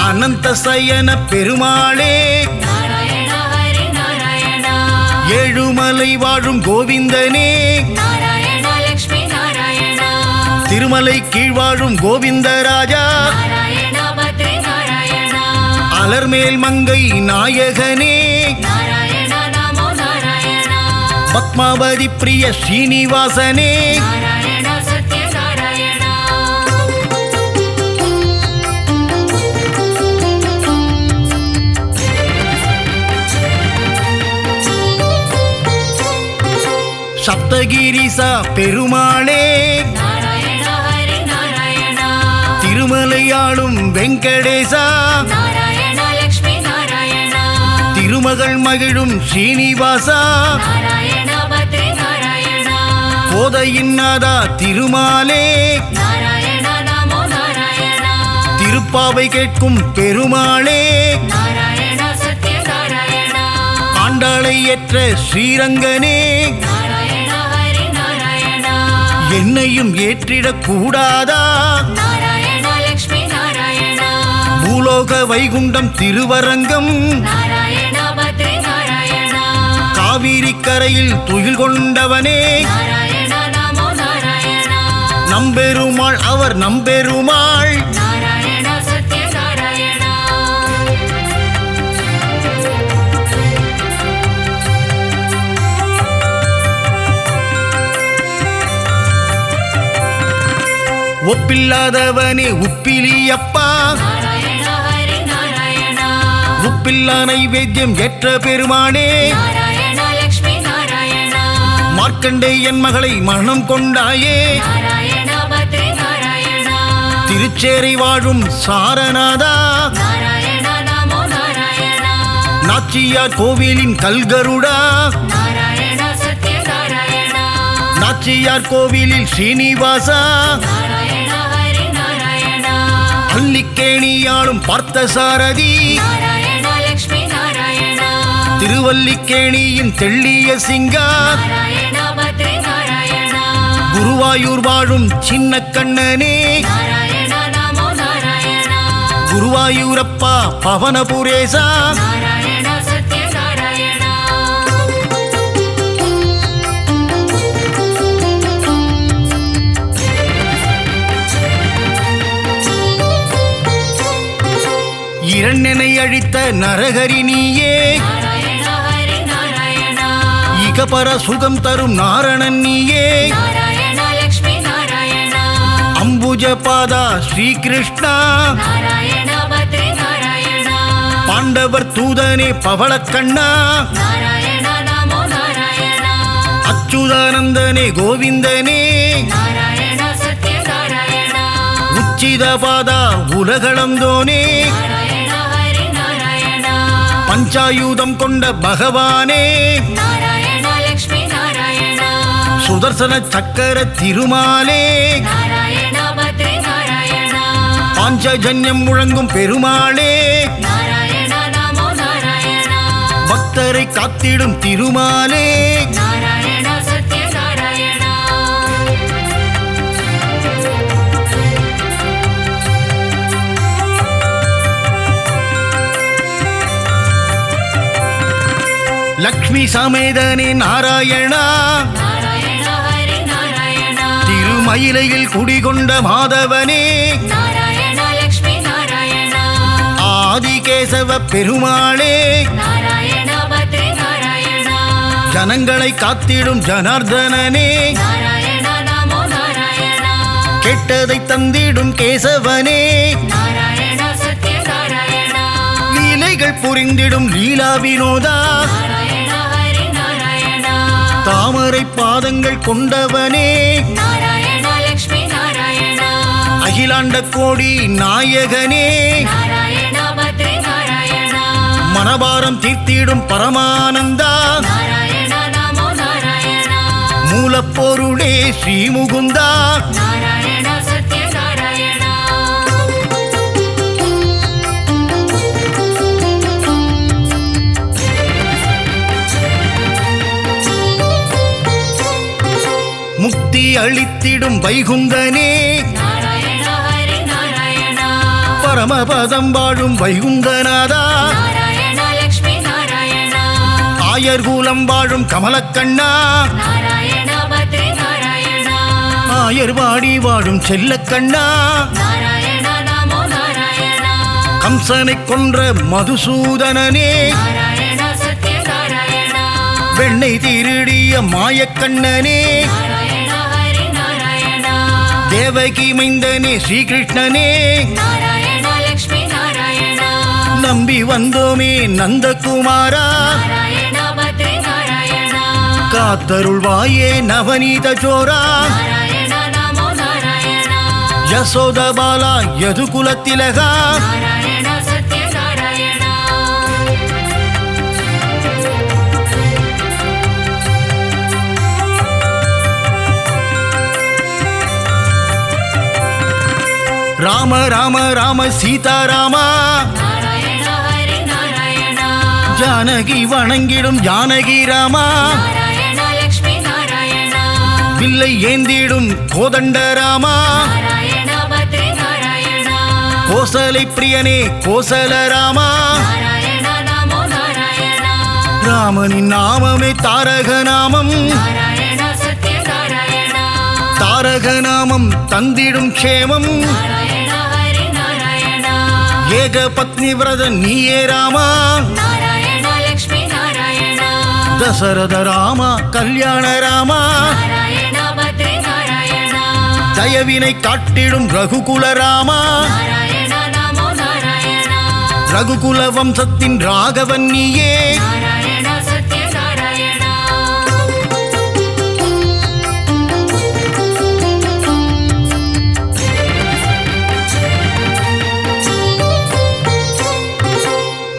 அனந்த சயன பெருமாளே நாராயணா ஹரி நாராயணா ஏழுமலை வாழும் கோவிந்தனே நாராயணா லக்ஷ்மி நாராயணா திருமலை கீழ் வாழும் கோவிந்தராஜா நாராயணா பத்ரி நாராயணா அலர்மேல் மங்கை நாயகனே நாராயணா நமோ நாராயணா பத்மாவதி பிரிய ஸ்ரீனிவாசனே நாராயணா சத்ய நாராயணா சப்தகிரிசா பெருமாளே நாராயணா ஹரி நாராயணா திருமலையாளும் வெங்கடேசா நாராயணா லக்ஷ்மி நாராயணா திருமகள் மகிழும் ஸ்ரீனிவாசா நாராயணா பத்ரி நாராயணா கோதையின் நாதா திருமாலே நாராயணா நமோ நாராயணா திருப்பாவை கேட்கும் பெருமாளே நாராயணா சத்ய நாராயணா ஆண்டாளை ஏற்ற ஸ்ரீரங்கனே நாராயணா ஹரி நாராயணா என்னையும் ஏற்றிடக் கூடாதா நாராயணா லக்ஷ்மி நாராயணா பூலோக வைகுண்டம் திருவரங்கம் நாராயணா பத்ரி நாராயணா காவிரி கரையில் துயில் கொண்டவனே நாராயணா நமோ நாராயணா நம்பெருமாள் அவர் நம்பெருமாள் நாராயணா சத்ய நாராயணா ஒப்பில்லாதவனே உப்பிலியப்பா நாராயணா ஹரி நாராயணா உப்பில்லா நைவேத்தியம் ஏற்ற பெருமானே நாராயணா லக்ஷ்மி நாராயணா மார்க்கண்டேயன் மகளை மனம் கொண்டாயே நாராயணா பத்ரி நாராயணா திருச்சேரை வாழும் சாரநாதா நாராயணா நமோ நாராயணா நாச்சியார் கோவிலின் கல்கருடா நாராயணா சத்ய நாராயணா நாச்சியார் கோவிலில் ஸ்ரீனிவாசா நாராயணா ஹரி நாராயணா அல்லிக்கேணியாளும் பார்த்தசாரதி நாராயணா லக்ஷ்மி நாராயணா திருவல்லிக்கேணியின் தெள்ளிய சிங்கா நாராயணா பத்ரி நாராயணா குருவாயூர் வாழும் சின்ன கண்ணனே நாராயணா நமோ நாராயணா குருவாயூரப்பா பவனபுரேசா நாராயணா சத்ய நாராயணா இரண்டனை அழித்த நரகரி நீயே நாராயணா ஹரி நாராயணா இகபர சுகம் தரும் நாரணன் நீயே நாராயணா லக்ஷ்மி நாராயணா அம்புஜ பாதா ஸ்ரீகிருஷ்ணா நாராயணா பத்ரி நாராயணா பாண்டவர் தூதனே பவளக்கண்ணா நாராயணா நமோ நாராயணா அச்சுதானந்தனே கோவிந்தனே நாராயணா சத்ய நாராயணா உச்சித பாதா உலகளந்தோனே நாராயணா ஹரி நாராயணா பஞ்சாயுதம் கொண்ட பகவானே நாராயணா லக்ஷ்மி நாராயணா சுதர்சன சக்கர திருமாலே நாராயணா பத்ரி நாராயணா பாஞ்சஜன்யம் முழங்கும் பெருமாளே நாராயணா நமோ நாராயணா பக்தரை காத்திடும் திருமாலே நாராயணா சத்ய நாராயணா லக்ஷ்மி சமேதனே நாராயணா நாராயணா ஹரி நாராயணா திருமயிலையில் குடிகொண்ட மாதவனே நாராயணா லக்ஷ்மி நாராயணா ஆதிகேசவ பெருமாளே நாராயணா பத்ரி நாராயணா ஜனங்களை காத்திடும் ஜனார்தனனே நாராயணா நமோ நாராயணா கெட்டதை தந்திடும் கேசவனே நாராயணா சத்ய நாராயணா லீலைகள் புரிந்திடும் லீலா வினோதா நாராயணா ஹரி நாராயணா தாமரை பாதங்கள் கொண்டவனே நாராயணா லக்ஷ்மி நாராயணா அகிலாண்ட கோடி நாயகனே நாராயணா பத்ரி நாராயணா மனபாரம் தீர்த்திடும் பரமானந்தா நாராயணா நமோ நாராயணா மூலப்பொருளே ஸ்ரீமுகுந்தா நாராயணா சத்ய நாராயணா முக்தி அளித்திடும் வைகுந்தனே நாராயணா ஹரி நாராயணா பரமபதம் வாழும் வைகுந்தநாதா நாராயணா லக்ஷ்மி நாராயணா ஆயர்கூலம் வாழும் கமலக்கண்ணா நாராயணா பத்ரி நாராயணா ஆயர்வாடி வாழும் செல்லக்கண்ணா நாராயணா நமோ நாராயணா கம்சனை கொன்ற மதுசூதனனே நாராயணா சத்ய நாராயணா வெண்ணை திருடிய மாயக்கண்ணனே நாராயணா ஹரி நாராயணா தேவகி மைந்தனே ஸ்ரீகிருஷ்ணனே நாராயணா லக்ஷ்மி நாராயணா நம்பி வந்தோமே நந்தகுமாரா நாராயணா பத்ரி நாராயணா காத்தருள்வாயே நவநீத சோரா நாராயணா நமோ நாராயணா யசோதபாலா யதுகுலத்திலகா நாராயணா சத்ய நாராயணா ராம ராம ராம சீதாராமா நாராயணா ஹரி நாராயணா ஜானகி வணங்கிடும் ஜானகி ராமா நாராயணா லக்ஷ்மி நாராயணா வில்லை ஏந்திடும் கோதண்டராமா நாராயணா பத்ரி நாராயணா கோசலை பிரியனே கோசல ராமா நாராயணா நமோ நாராயணா ராமனின் நாமமே தாரக நாமம் நாராயணா சத்ய நாராயணா தாரக நாமம் தந்திடும் க்ஷேமம் நாராயணா ஹரி நாராயணா ஏக பத்னி விரத நீயே ராமா நாராயணா லக்ஷ்மி நாராயணா தசரத ராமா கல்யாண ராமா நாராயணா பத்ரி நாராயணா தயவினை காட்டிடும் ரகுகுல ராமா நாராயணா நமோ நாராயணா ரகுகுல வம்சத்தின் ராகவன் நீயே நாராயணா சத்ய நாராயணா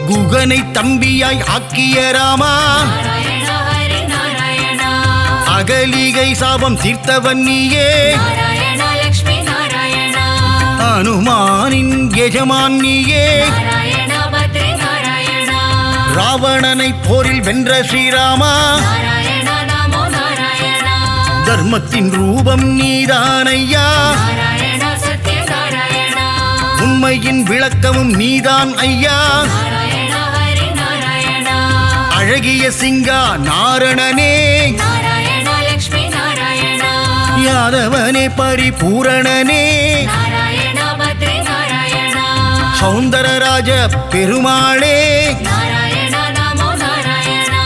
குகனை தம்பியாய் ஆக்கிய ராமா நாராயணா ஹரி நாராயணா அகலிகை சாபம் தீர்த்தவன் நீயே நாராயணா லக்ஷ்மி நாராயணா அனுமானின் எஜமான் நீயே நாராயணா பத்ரி நாராயணா ராவணனை போரில் வென்ற ஸ்ரீராமா நாராயணா நமோ நாராயணா தர்மத்தின் ரூபம் நீதானையா நாராயணா சத்ய நாராயணா உண்மையின் விளக்கமும் நீதான் ஐயா நாராயணா ஹரி நாராயணா அழகிய சிங்கா நாரணனே நாராயணா லக்ஷ்மி நாராயணா யாதவனே பரிபூரணனே நாராயணா பத்ரி நாராயணா சௌந்தரராஜ பெருமாளே நாராயணா நமோ நாராயணா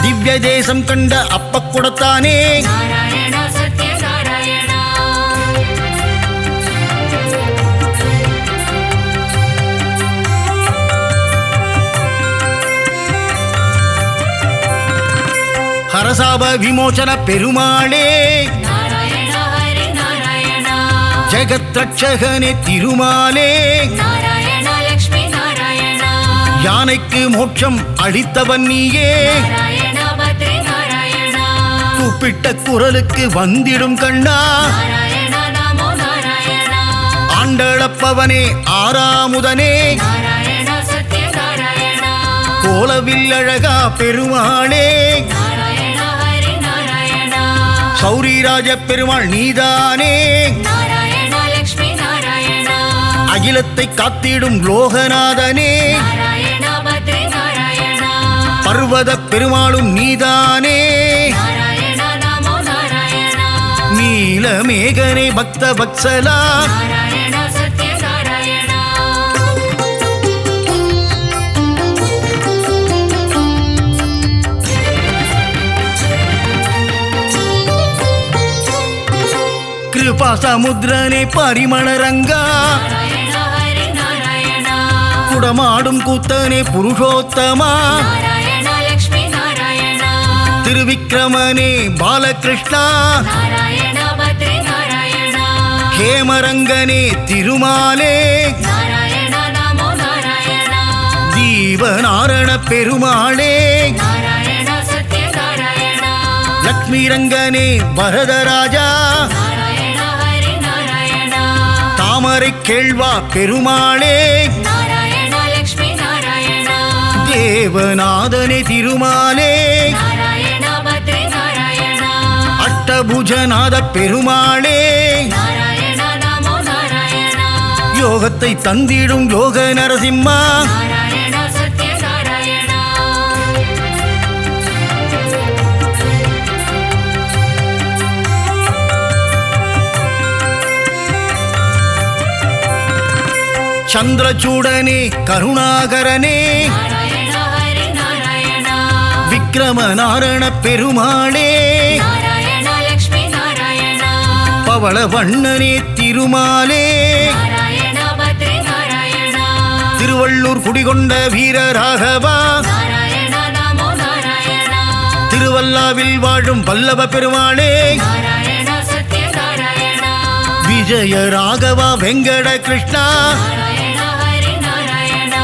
திவ்ய தேசம் கண்ட அப்பக்குடத்தானே நாராயணா சத்ய நாராயணா ஹரசாப விமோசன பெருமாளே நாராயணா ஹரி நாராயணா ஜெகத் ரட்சகனே திருமாலே நாராயணா லக்ஷ்மி நாராயணா யானைக்கு மோட்சம் அளித்தவன் நீயே நாராயணா பத்ரி நாராயணா கூப்பிட்ட குரலுக்கு வந்திடும் கண்ணா நாராயணா நமோ நாராயணா ஆண்டளப்பவனே ஆறாமுதனே நாராயணா சத்ய நாராயணா கோலவில் அழகா பெருமாளே நாராயணா ஹரி நாராயணா சௌரிராஜ பெருமாள் நீதானே நாராயணா லக்ஷ்மி நாராயணா அகிலத்தை காத்திடும் லோகநாதனே நாராயணா பத்ரி நாராயணா பர்வத பெருமாளும் நீதானே நாராயணா நமோ நாராயணா நீலமேகனே பக்த வத்சலா நாராயணா சத்ய நாராயணா கிருபா சமுத்திரனே பரிமள ரங்கா நாராயணா ஹரி நாராயணா குடமாடும் கூத்தனே புருஷோத்தமா நாராயணா லக்ஷ்மி நாராயணா திருவிக்கிரமனே பாலகிருஷ்ணா நாராயணா பத்ரி நாராயணா ஹேமரங்கனே திருமாலே நாராயணா நமோ நாராயணா தீவநாரண பெருமாளே நாராயணா சத்ய நாராயணா லக்ஷ்மி ரங்கனே வரதராஜா நாராயணா ஹரி நாராயணா தாமரை கேழ்வா பெருமாளே நாராயணா லக்ஷ்மி நாராயணா தேவநாதனே திருமாலே நாராயணா பத்ரி நாராயணா அட்டபுஜநாத பெருமாளே நாராயணா நமோ நாராயணா யோகத்தை தந்திடும் யோக நரசிம்மா நாராயண சத்ய நாராயணா சந்திரசூடனே கருணாகரனே நாராயண ஹரி நாராயணா விக்ரம நாரண பெருமாளே நாராயண லக்ஷ்மி நாராயணா பவள வண்ணனே திருமாலே நாராயண பத்ரி நாராயணா திருவள்ளூர் குடிகொண்ட வீரராகவா நாராயண நமோ நாராயணா திருவல்லாவில் வாழும் பல்லவ பெருமாளே நாராயண சத்ய நாராயணா விஜய ராகவா வெங்கட கிருஷ்ணா நாராயண ஹரி நாராயணா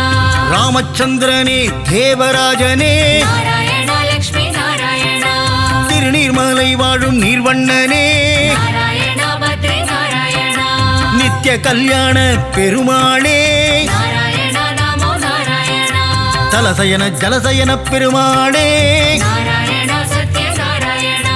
ராமச்சந்திரனே தேவராஜனே நாராயண லக்ஷ்மி நாராயணா திருநீர்மலை வாழும் நீர்வண்ணனே நாராயண பத்ரி நாராயணா நித்திய கல்யாண பெருமாளே நாராயண நமோ நாராயணா தலசயன ஜலசயன பெருமாளே நாராயண சத்ய நாராயணா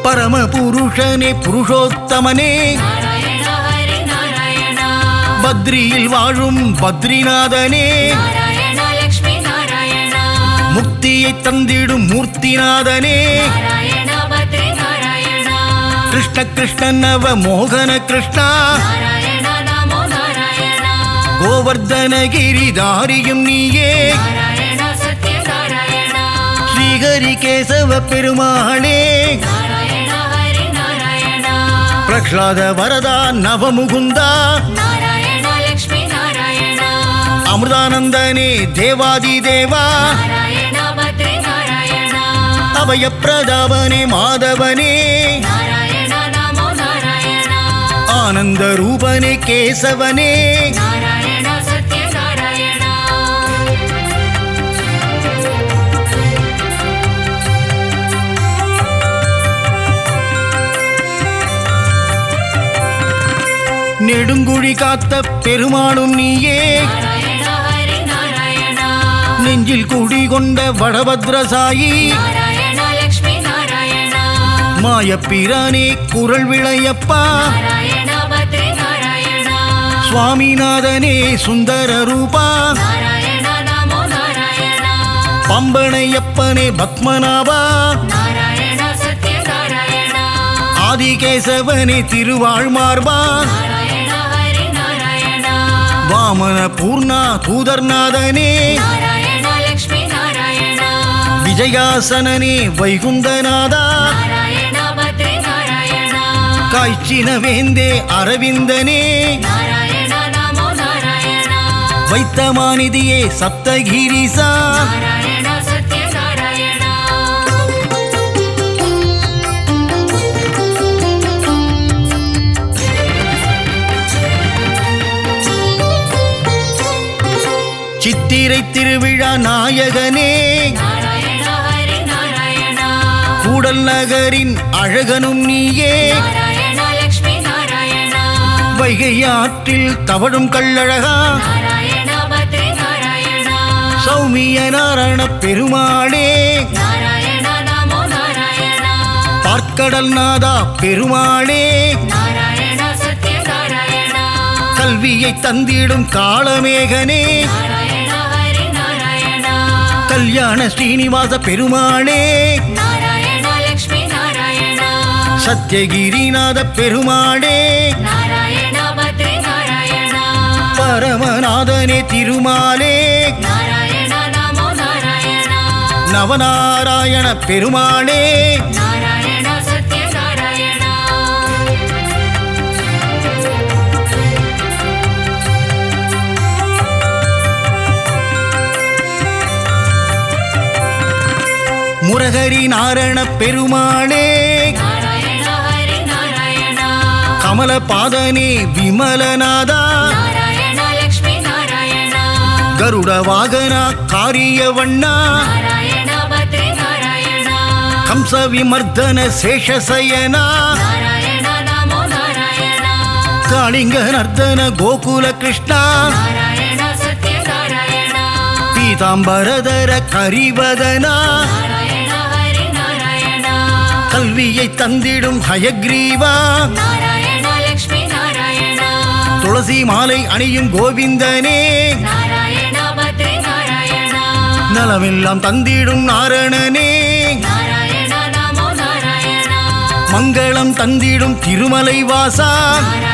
பரம புருஷனே புருஷோத்தமனே நாராயண ஹரி நாராயணா பத்ரியில் வாழும் பத்ரிநாதனே நாராயண லக்ஷ்மி நாராயணா முக்தியை தந்திடும் மூர்த்திநாதனே நாராயண பத்ரி நாராயணா கிருஷ்ண கிருஷ்ண நவ மோகன கிருஷ்ணா நாராயண நமோ நாராயணா கோவர்தனகிரிதாரியும் நீயே நாராயண சத்ய நாராயணா ஸ்ரீஹரி கேசவ பெருமாளே நாராயண ஹரி நாராயணா பிரஹ்லாத வரதா நவமுகுந்தா நாராயண லக்ஷ்மி நாராயணா அமிர்தானந்தனே தேவாதி தேவா நாராயண பத்ரி நாராயணா அபயப்பிரதாபனே மாதவனே நாராயண நமோ நாராயணா ஆனந்த ரூபனே கேசவனே நாராயண சத்ய நாராயணா நெடுங்குழி காத்த பெருமாளும் நீயே நாராயண ஹரி நாராயணா நெஞ்சில் குடிகொண்ட வடபத்ரசாயி நாராயண லக்ஷ்மி நாராயணா மாயப்பிரானே குரல் விளையப்பா நாராயண பத்ரி நாராயணா சுவாமிநாதனே சுந்தர ரூபா நாராயண நமோ நாராயணா பம்பனையப்பனே பத்மநாபா நாராயண சத்ய நாராயணா ஆதிகேசவனே திருவாழ்மார்பா நாராயண ஹரி நாராயணா வாமன பூர்ணா தூதர்நாதனே நாராயண லக்ஷ்மி நாராயணா விஜயாசனனே வைகுந்தநாதா நாராயண பத்ரி நாராயணா காய்ச்சின வேந்தே அரவிந்தனே நாராயண நமோ நாராயணா வைத்தமாநிதியே சப்தகிரிசா நாராயண சத்ய நாராயணா சித்திரை திருவிழா நாயகனே நாராயண ஹரி நாராயணா கூடல் நகரின் அழகனும் நீயே நாராயண லக்ஷ்மி நாராயணா வைகை ஆற்றில் தவழும் கள்ளழகா நாராயண பத்ரி நாராயணா சௌமிய நாராயண பெருமாளே நாராயண நமோ நாராயணா பார்க்கடல் நாதா பெருமாளே நாராயண சத்ய நாராயணா கல்வியை தந்திடும் காளமேகனே நாராயண ஹரி நாராயணா கல்யாண ஸ்ரீனிவாச பெருமாளே நாராயண லக்ஷ்மி நாராயணா சத்யகிரிநாத பெருமாளே நாராயண பத்ரி நாராயணா பரமநாதனே திருமாலே நாராயண நமோ நாராயணா நவநாராயண பெருமாளே நாராயண சத்ய நாராயணா முரகரி நாரண பெருமாளே நாராயண ஹரி நாராயணா கமலபாதனே விமலநாதா நாராயண லக்ஷ்மி நாராயணா கருட வாகனா காரியவண்ணா நாராயண பத்ரி நாராயணா கம்ச விமர்தன சேஷசயனா நாராயண நமோ நாராயணா காளிங்க நர்தன கோகுல கிருஷ்ணா நாராயண சத்ய நாராயணா பீதாம்பரதர கரிவதனா நாராயணா ஹரி நாராயணா கல்வியை தந்திடும் ஹயக்ரீவா நாராயணா லக்ஷ்மி நாராயணா துளசி மாலை அணியும் கோவிந்தனே நாராயணா பத்ரி நாராயணா நலமெல்லாம் தந்திடும் நாரணனே நாராயணா நமோ நாராயணா மங்களம் தந்திடும் திருமலை வாசா நாராயணா